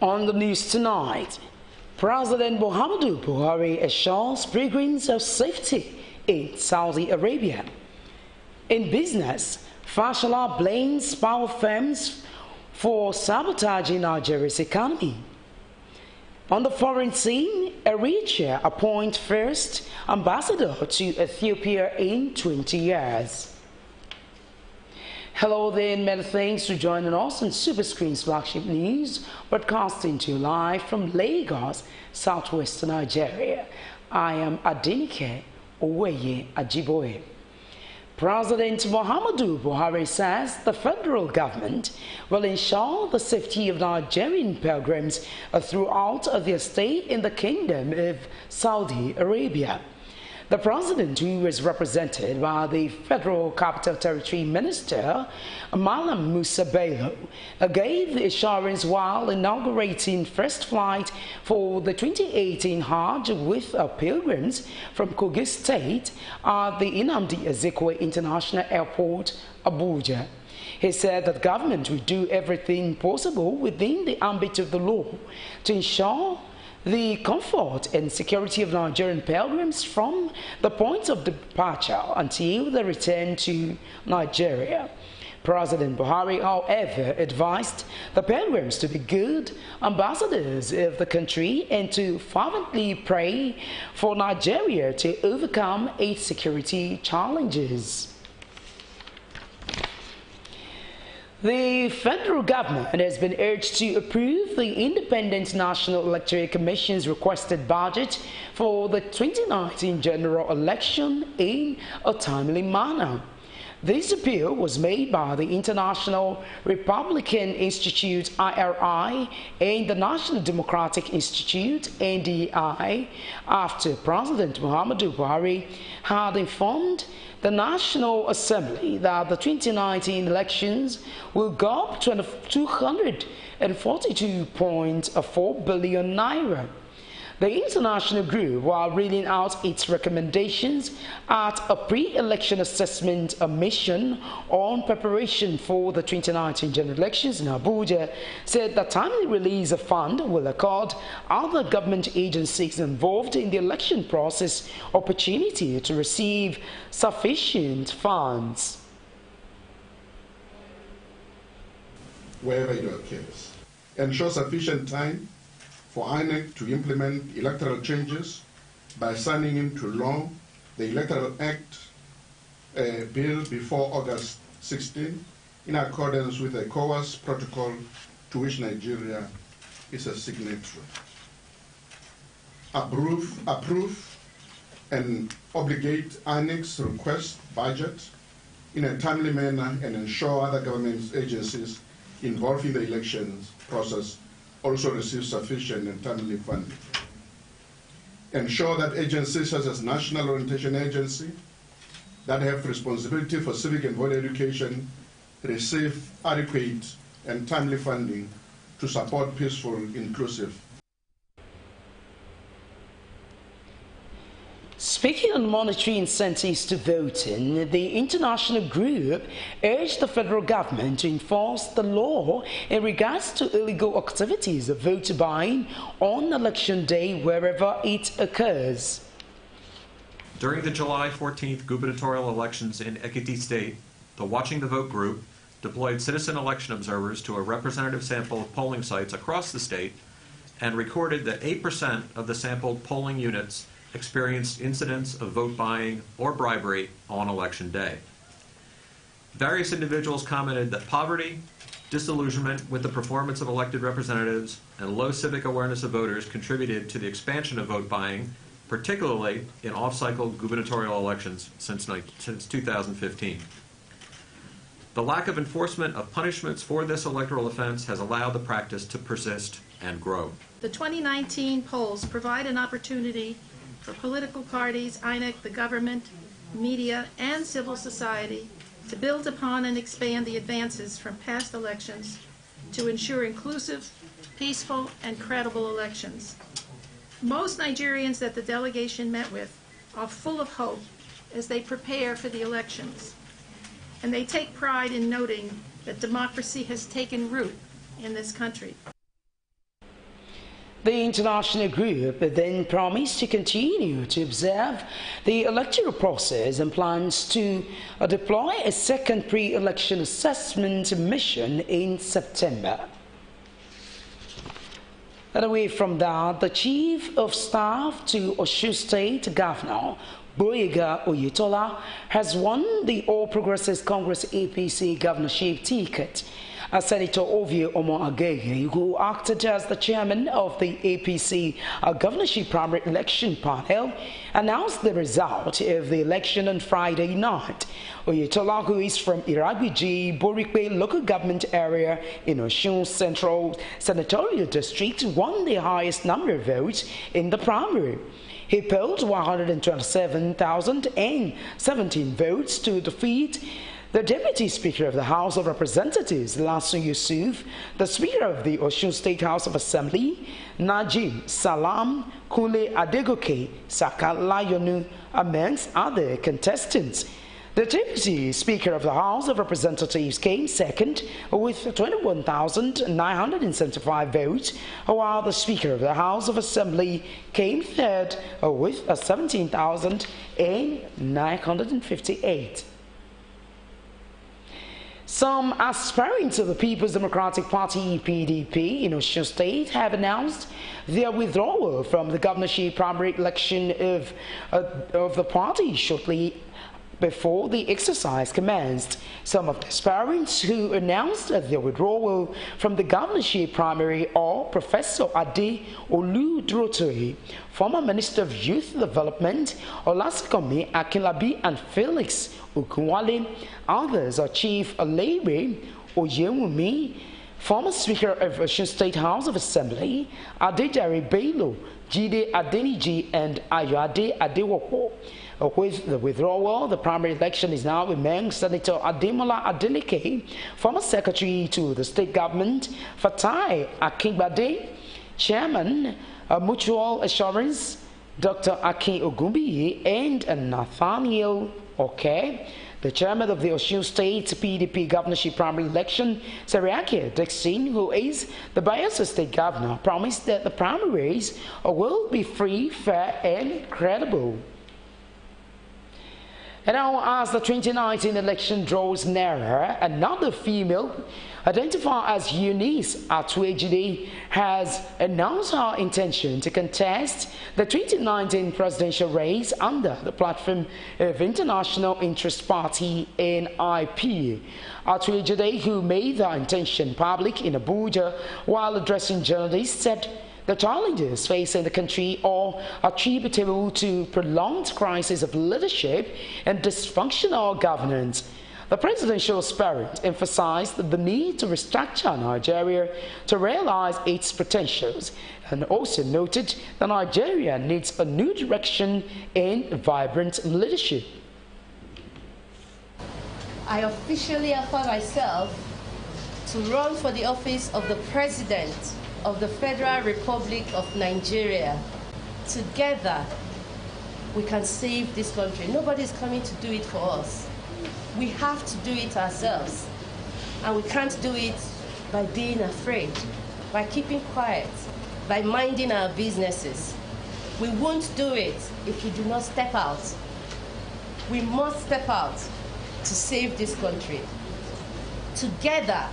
On the news tonight, President Muhammadu Buhari assures pilgrims of safety in Saudi Arabia. In business, Fashola blames power firms for sabotaging Nigeria's economy. On the foreign scene, Eritrea appoints first ambassador to Ethiopia in 20 years. Hello there, and many thanks for joining us on Superscreen's flagship news, broadcasting to you live from Lagos, southwestern Nigeria. I am Adenike Oweye Ajiboye. President Muhammadu Buhari says the federal government will ensure the safety of Nigerian pilgrims throughout their stay in the Kingdom of Saudi Arabia. The president, who is represented by the Federal Capital Territory Minister, Malam Musa Bello, gave the assurance while inaugurating first flight for the 2018 Hajj with pilgrims from Kogi State at the Nnamdi Azikiwe International Airport, Abuja. He said that the government will do everything possible within the ambit of the law to ensure the comfort and security of Nigerian pilgrims from the point of departure until they return to Nigeria. President Buhari, however, advised the pilgrims to be good ambassadors of the country and to fervently pray for Nigeria to overcome its security challenges. The federal government has been urged to approve the Independent National Electoral Commission's requested budget for the 2019 general election in a timely manner. This appeal was made by the International Republican Institute (IRI) and the National Democratic Institute (NDI) after President Muhammadu Buhari had informed the National Assembly that the 2019 elections will go up to 242.4 billion naira. The international group, while reading out its recommendations at a pre-election assessment mission on preparation for the 2019 general elections in Abuja, said that timely release of funds will accord other government agencies involved in the election process opportunity to receive sufficient funds. Wherever it occurs, ensure sufficient time for INEC to implement electoral changes by signing into law the Electoral Act bill before August 16 in accordance with the ECOWAS protocol to which Nigeria is a signatory. Approve and obligate INEC's request budget in a timely manner and ensure other government agencies involved in the elections process also receive sufficient and timely funding. Ensure that agencies such as National Orientation Agency that have responsibility for civic and voter education receive adequate and timely funding to support peaceful, inclusive. Speaking on monetary incentives to voting, the international group urged the federal government to enforce the law in regards to illegal activities of vote buying on election day wherever it occurs. During the July 14th gubernatorial elections in Ekiti State, the Watching the Vote group deployed citizen election observers to a representative sample of polling sites across the state and recorded that 8% of the sampled polling units experienced incidents of vote buying or bribery on election day. Various individuals commented that poverty, disillusionment with the performance of elected representatives, and low civic awareness of voters contributed to the expansion of vote buying, particularly in off-cycle gubernatorial elections since 2015. The lack of enforcement of punishments for this electoral offense has allowed the practice to persist and grow. The 2019 polls provide an opportunity for political parties, INEC, the government, media, and civil society to build upon and expand the advances from past elections to ensure inclusive, peaceful, and credible elections. Most Nigerians that the delegation met with are full of hope as they prepare for the elections, and they take pride in noting that democracy has taken root in this country. The international group then promised to continue to observe the electoral process and plans to deploy a second pre-election assessment mission in September. And away from that, the Chief of Staff to Osun State Governor Boyega Oyetola has won the All Progressives Congress APC governorship ticket. Senator Ovie Omo-Agege, who acted as the chairman of the APC governorship primary election panel, announced the result of the election on Friday night. Oyetola, who is from Iragbiji, Borikwe local government area in Osun Central Senatorial District, won the highest number of votes in the primary. He polled 127,017 votes to defeat the Deputy Speaker of the House of Representatives, Lasun Yusuf, the Speaker of the Osun State House of Assembly, Najim Salam Kule Adegoke Saka Layonu, amongst other contestants. The Deputy Speaker of the House of Representatives came second with 21,975 votes, while the Speaker of the House of Assembly came third with 17,958. Some aspiring to the People's Democratic Party (PDP) in Osun State have announced their withdrawal from the governorship primary election of the party shortly before the exercise commenced. Some of the aspirants who announced their withdrawal from the governorship primary are Professor Ade Oludrotoye, former Minister of Youth Development, Olaskomi Akinlabi, and Felix Okunwale. Others are Chief Alebe Oyewumi, former Speaker of Osun State House of Assembly, Adejare Bello, Jide Adeniji, and Ayode Adewopo. With the withdrawal, the primary election is now among Senator Ademola Adeleke, former Secretary to the State Government, Fatai Akingbade, Chairman Mutual Assurance, Dr. Akin Ogumbiyi, and Nathaniel Oke. The chairman of the Osun State PDP governorship primary election, Seriake Dixon, who is the Bayelsa State Governor, promised that the primaries will be free, fair, and credible. And now, as the 2019 election draws nearer, another female, identified as Eunice Atuejide, has announced her intention to contest the 2019 presidential race under the platform of International Interest Party (NIP). Atuejide, who made her intention public in Abuja while addressing journalists, said the challenges facing the country are attributable to prolonged crisis of leadership and dysfunctional governance. The presidential aspirant emphasized the need to restructure Nigeria to realize its potentials, and also noted that Nigeria needs a new direction and vibrant leadership. I officially offer myself to run for the office of the President of the Federal Republic of Nigeria. Together, we can save this country. Nobody's coming to do it for us. We have to do it ourselves. And we can't do it by being afraid, by keeping quiet, by minding our businesses. We won't do it if we do not step out. We must step out to save this country. Together,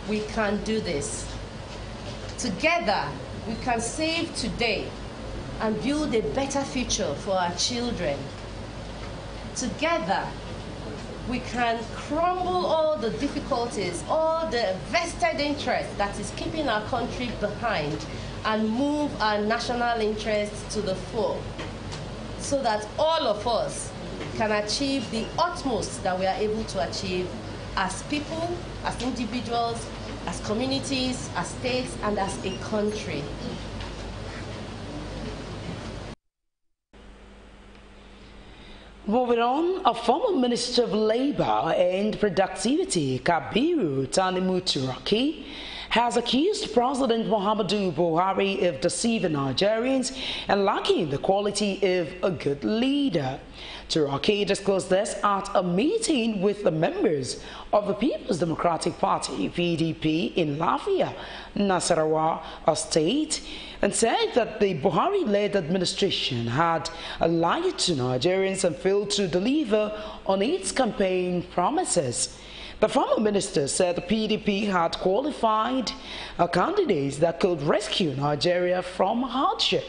we can do this. Together, we can save today and build a better future for our children. Together, we can crumble all the difficulties, all the vested interest that is keeping our country behind, and move our national interests to the fore, so that all of us can achieve the utmost that we are able to achieve as people, as individuals, as communities, as states, and as a country. Moving on, a former Minister of Labour and Productivity, Kabiru Tanimu Turaki, has accused President Muhammadu Buhari of deceiving Nigerians and lacking the quality of a good leader. Turaki disclosed this at a meeting with the members of the People's Democratic Party, PDP, in Lafia, Nasarawa State, and said that the Buhari-led administration had lied to Nigerians and failed to deliver on its campaign promises. The former minister said the PDP had qualified candidates that could rescue Nigeria from hardship.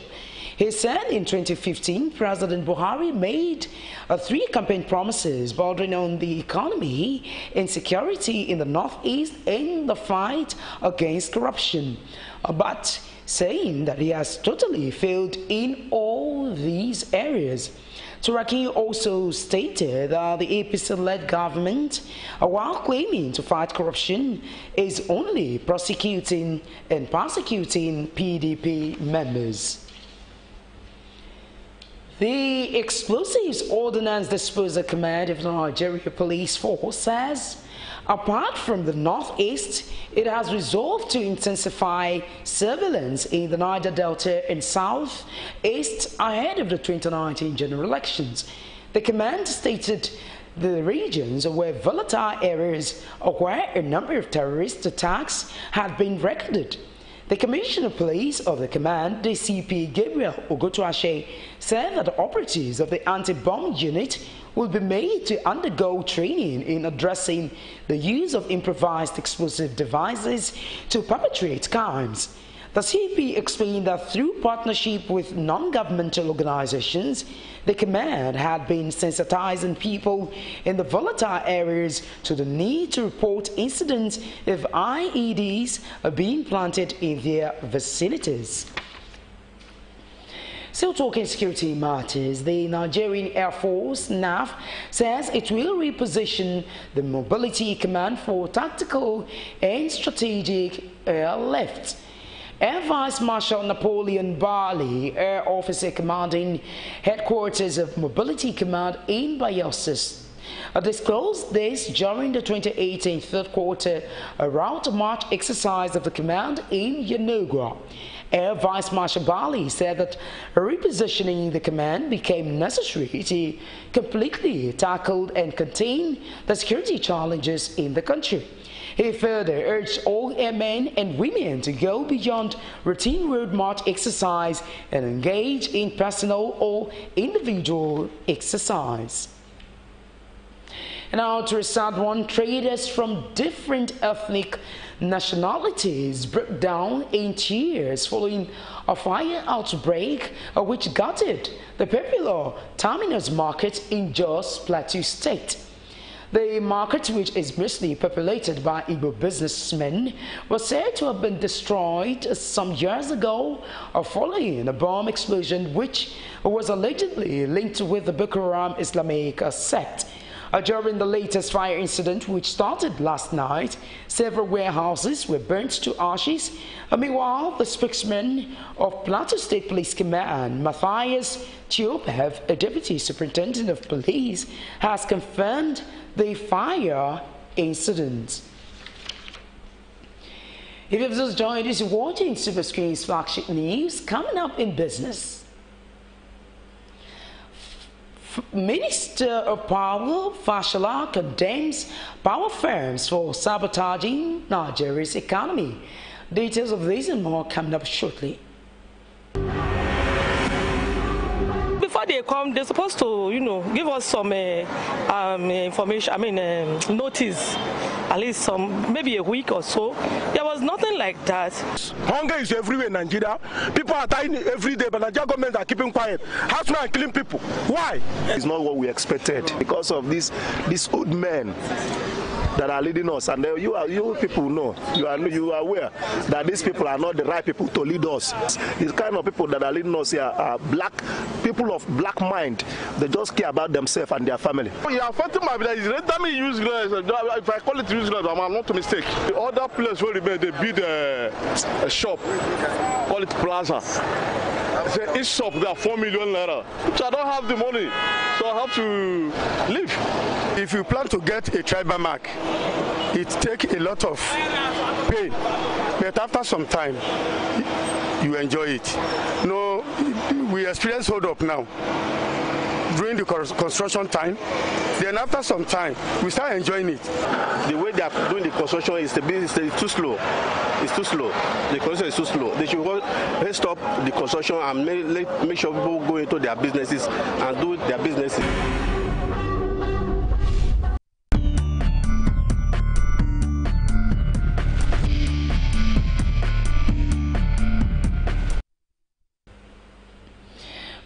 He said in 2015, President Buhari made 3 campaign promises bordering on the economy, insecurity in the Northeast, and the fight against corruption, but saying that he has totally failed in all these areas. Turaki also stated that the APC-led government, while claiming to fight corruption, is only prosecuting and persecuting PDP members. The Explosives Ordnance Disposal Command of the Nigeria Police Force says, apart from the Northeast, it has resolved to intensify surveillance in the Niger Delta and Southeast ahead of the 2019 general elections. The command stated the regions were volatile areas where a number of terrorist attacks had been recorded. The Commissioner of Police of the command, DCP Gabriel Ogotuashe, said that the operatives of the anti-bomb unit will be made to undergo training in addressing the use of improvised explosive devices to perpetrate crimes. The CP explained that through partnership with non-governmental organizations, the command had been sensitizing people in the volatile areas to the need to report incidents of IEDs being planted in their vicinities. Still talking security matters, the Nigerian Air Force, NAF, says it will reposition the Mobility Command for tactical and strategic airlift. Air Vice Marshal Napoleon Barley, Air Officer commanding headquarters of Mobility Command in Bayelsa, disclosed this during the 2018 third quarter route march exercise of the command in Yanagwa. Air Vice Marshal Barley said that repositioning the command became necessary to completely tackle and contain the security challenges in the country. He further urged all airmen and women to go beyond routine road march exercise and engage in personal or individual exercise. And now to a sad one, traders from different ethnic nationalities broke down in tears following a fire outbreak which gutted the popular Terminus Market in Jos Plateau State. The market, which is mostly populated by Igbo businessmen, was said to have been destroyed some years ago following a bomb explosion which was allegedly linked with the Boko Haram Islamic sect. During the latest fire incident, which started last night, several warehouses were burnt to ashes. Meanwhile, the spokesman of Plateau State Police Command, Matthias Chiopev, a deputy superintendent of police, has confirmed the fire incident. If you've just joined us, watching Superscreen's flagship news, coming up in business. Minister of Power, Fashola, condemns power firms for sabotaging Nigeria's economy. Details of this and more coming up shortly. Before they come, they're supposed to, give us some information, notice, at least maybe a week or so. There was nothing like that. Hunger is everywhere in Nigeria. People are dying every day, but Nigerian government are keeping quiet. Housemen are killing people. Why? It's not what we expected because of these old men that are leading us, and you people know, you are aware that these people are not the right people to lead us. These kind of people that are leading us here are people of black mind. They just care about themselves and their family. You are fighting my village. Let me use grass. If I call it use grass, I'm not a mistake. The other place where they build a shop, call it plaza. Each shop there 4 million naira. So I don't have the money, so I have to leave. If you plan to get a tribal mark, it takes a lot of pain, but after some time, you enjoy it. No, we experience hold up now during the construction time. Then after some time, we start enjoying it. The way they are doing the construction is too slow. It's too slow. The construction is too slow. They should stop the construction and make sure people go into their businesses and do their businesses.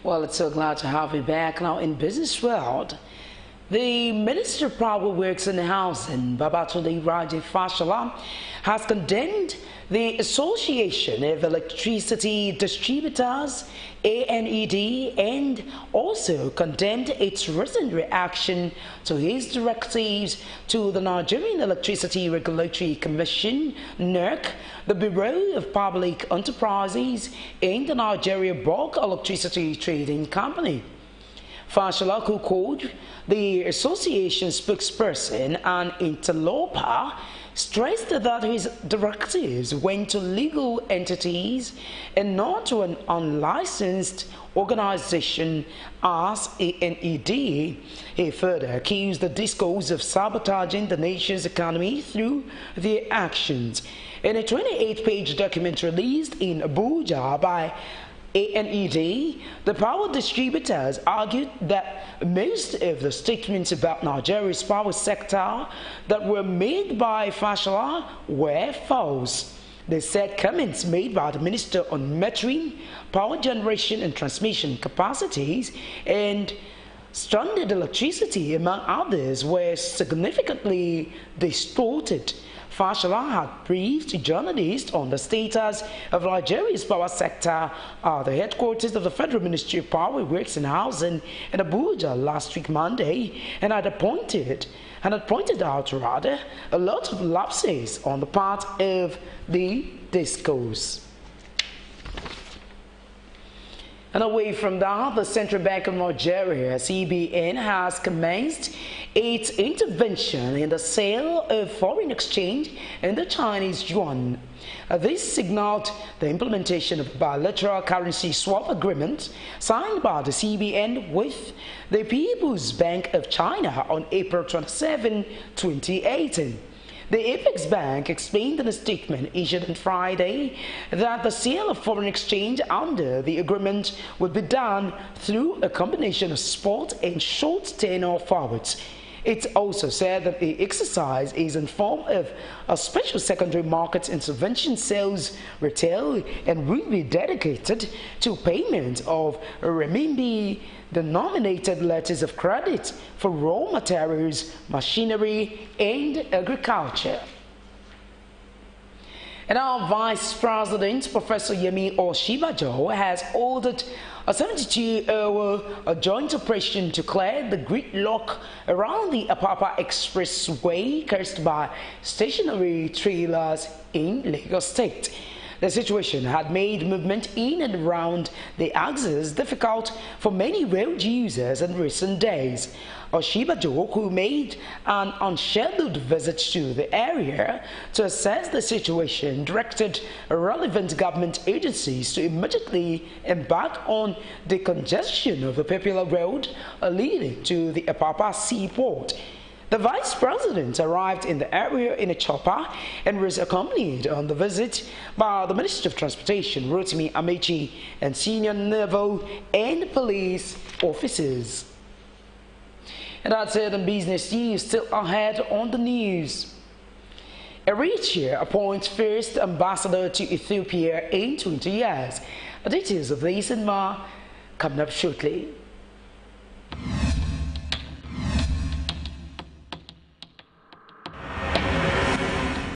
Well, it's so glad to have you back. Now, in business world, the Minister of Public Works and Housing, Babatunde Raji Fashola, has condemned the Association of Electricity Distributors, ANED, and also condemned its recent reaction to his directives to the Nigerian Electricity Regulatory Commission, NERC, the Bureau of Public Enterprises, and the Nigeria Bulk Electricity Trading Company. Fashola, who called the association spokesperson an interloper, stressed that his directives went to legal entities and not to an unlicensed organization as ANED. He further accused the DISCOs of sabotaging the nation's economy through their actions. In a 28-page document released in Abuja by ANED, the power distributors argued that most of the statements about Nigeria's power sector that were made by Fashola were false. They said comments made by the minister on metering, power generation and transmission capacities, and stranded electricity, among others, were significantly distorted. Fashola had briefed journalists on the status of Nigeria's power sector at the headquarters of the Federal Ministry of Power, Works and Housing in Abuja last week Monday, and had pointed out a lot of lapses on the part of the DISCOs. And away from that, the Central Bank of Nigeria, CBN, has commenced its intervention in the sale of foreign exchange in the Chinese yuan. This signaled the implementation of a bilateral currency swap agreement signed by the CBN with the People's Bank of China on April 27, 2018. The Apex Bank explained in a statement issued on Friday that the sale of foreign exchange under the agreement would be done through a combination of spot and short tenor forwards. It also said that the exercise is in form of a special secondary market intervention sales retail and will be dedicated to payment of renminbi denominated letters of credit for raw materials, machinery, and agriculture. And our Vice President, Professor Yemi Osinbajo, has ordered a 72-hour joint operation to clear the gridlock around the Apapa Expressway caused by stationary trailers in Lagos State. The situation had made movement in and around the axis difficult for many road users in recent days. Osinbajo, who made an unscheduled visit to the area to assess the situation, directed relevant government agencies to immediately embark on decongestion of the popular road leading to the Apapa seaport. The Vice President arrived in the area in a chopper and was accompanied on the visit by the Minister of Transportation, Rotimi Amechi, and senior naval and police officers. And that's it in business news. Still ahead on the news. Eritrea appoints first ambassador to Ethiopia in 20 years. The details of this and more coming up shortly.